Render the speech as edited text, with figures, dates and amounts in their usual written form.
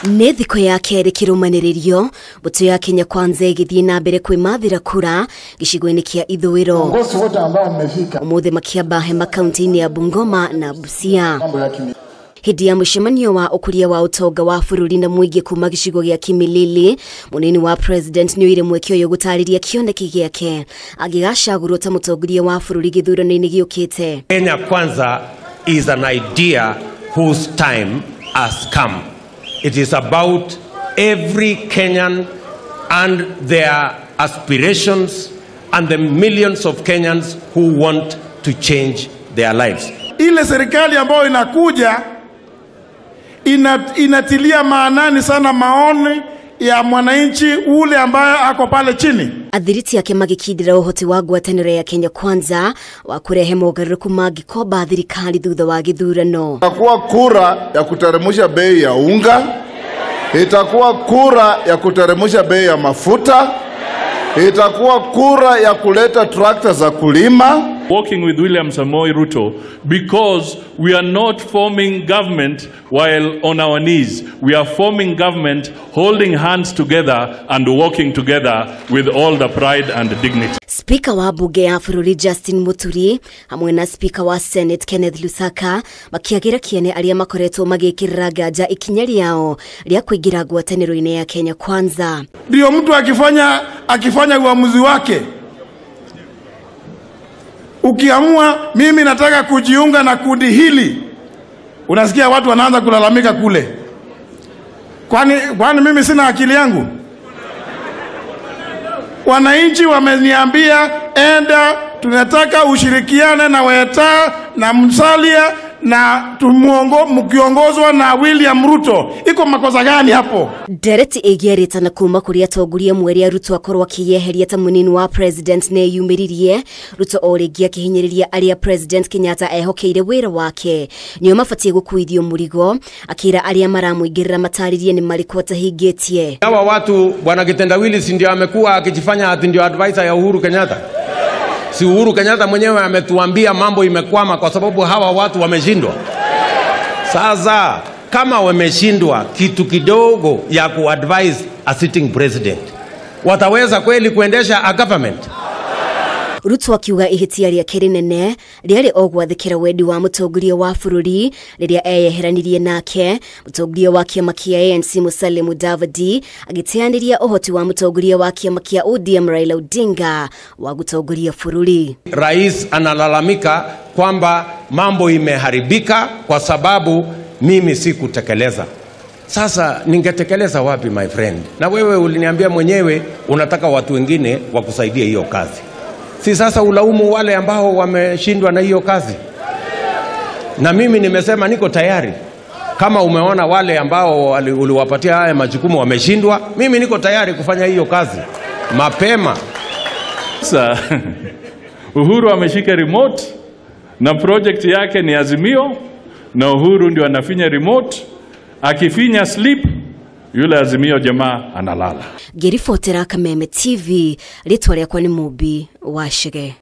Nĩ thikũ ya kerĩ kĩrũmanĩrĩrio mbũtũ ya Kenya Kwanza ĩgĩthiĩ na mbere kwĩmathĩra kura gicigo-inĩ kĩa ithũiro. Umuthi makiamba hema kaunti-ini ya Bungoma na Busia. Hĩndĩ ya mũcemanio wa ukuria wa utonga wa bururi na muingi kuuma gicigo gĩa Kimilili, Munini wa President nĩoire mweke ũyũ gũtarĩria kĩoneki gĩake agĩgacagũrwo ta mũtongoria wa bururi gĩthurano-inĩ gĩũkĩte. Kenya Kwanza is an idea whose time has come. It is about every Kenyan and their aspirations and the millions of Kenyans who want to change their lives. Ile serikali ambayo inakuja inatilia maanani sana maoni ya mwananchi ule ambaye ako pale chini. Athiriti yake magikindira uhoti wa Ngwataniro ya Kenya Kwanza wa kurehe mogarũrũku magikoba thirikari thutha wa githurano. Itakuwa kura ya kuteremsha bei ya unga, itakuwa kura ya kuteremsha bei ya mafuta, itakuwa kura ya kuleta tractor za kulima. Working with William Samoei Ruto because we are not forming government while on our knees. We are forming government holding hands together and working together with all the pride and dignity. Speaker wa bunge ya bururi Justin Muturi hamwe na Speaker wa Senate Kenneth Lusaka makiagira kiene aria makoretwo magikirira nganja ikinya riao ria kuingira ngwataniro-ini ya Kenya Kwanza. Ndio mtu akifanya uamuzi wake. Ukiamua mimi nataka kujiunga na kundi hili, unasikia watu wanaanza kulalamika kule. Kwani mimi sina akili yangu? Wananchi wameniambia enda, tunataka ushirikiane na Weta na Musalia na mkiongozwa na William Ruto. Iko makosa gani hapo? Dereti ĩgĩarĩte na kuma kũrĩ atongoria mwerĩ Ruto akorwo akĩyeheria ta munini wa president nĩ yumĩririe. Ruto o rĩngĩ akĩhinyĩrĩria aria President Kenyatta ehokeire wĩra wake nĩo mabatie gũkuithio mũrigo, akĩra aria maramũingĩrĩra mataririe nĩ marĩkũ atahingĩtie. Hawa watu bwana Kitendawili si ndio amekuwa akijifanya ati ndio advisor ya Uhuru Kenyatta? Si Uhuru Kenyatta mwenyewe ametuambia mambo imekwama kwa sababu hawa watu wameshindwa. Sasa kama wameshindwa kitu kidogo ya kuadvise a sitting president, wataweza kweli kuendesha a government? Ruto akiuga ihitia ria kerinene riari ogwathikira wendi wa mutongoria wa bururi riria eyeheranirie nake. Mutongoria wa kiama kia ANC Musalia Mudavadi agiteaniria uhoti wa mutongoria wa kiama kia ODM Raila Odinga wa gutongoria bururi. Rais analalamika kwamba mambo imeharibika kwa sababu mimi sikutekeleza. Sasa ningetekeleza wapi my friend? Na wewe uliniambia mwenyewe unataka watu wengine wakusaidie hiyo kazi. Si sasa ulaumu wale ambao wameshindwa na hiyo kazi. Na mimi nimesema niko tayari. Kama umeona wale ambao uliwapatia haya majukumu wameshindwa, mimi niko tayari kufanya hiyo kazi mapema. Sasa Uhuru ameshika remote na project yake ni Azimio, na Uhuru ndio anafinya remote, akifinya sleep yule Azimio jamaa analala. Ngĩribotera Kameme TV, ritwa rĩakwa nĩ Mubi wa Shige.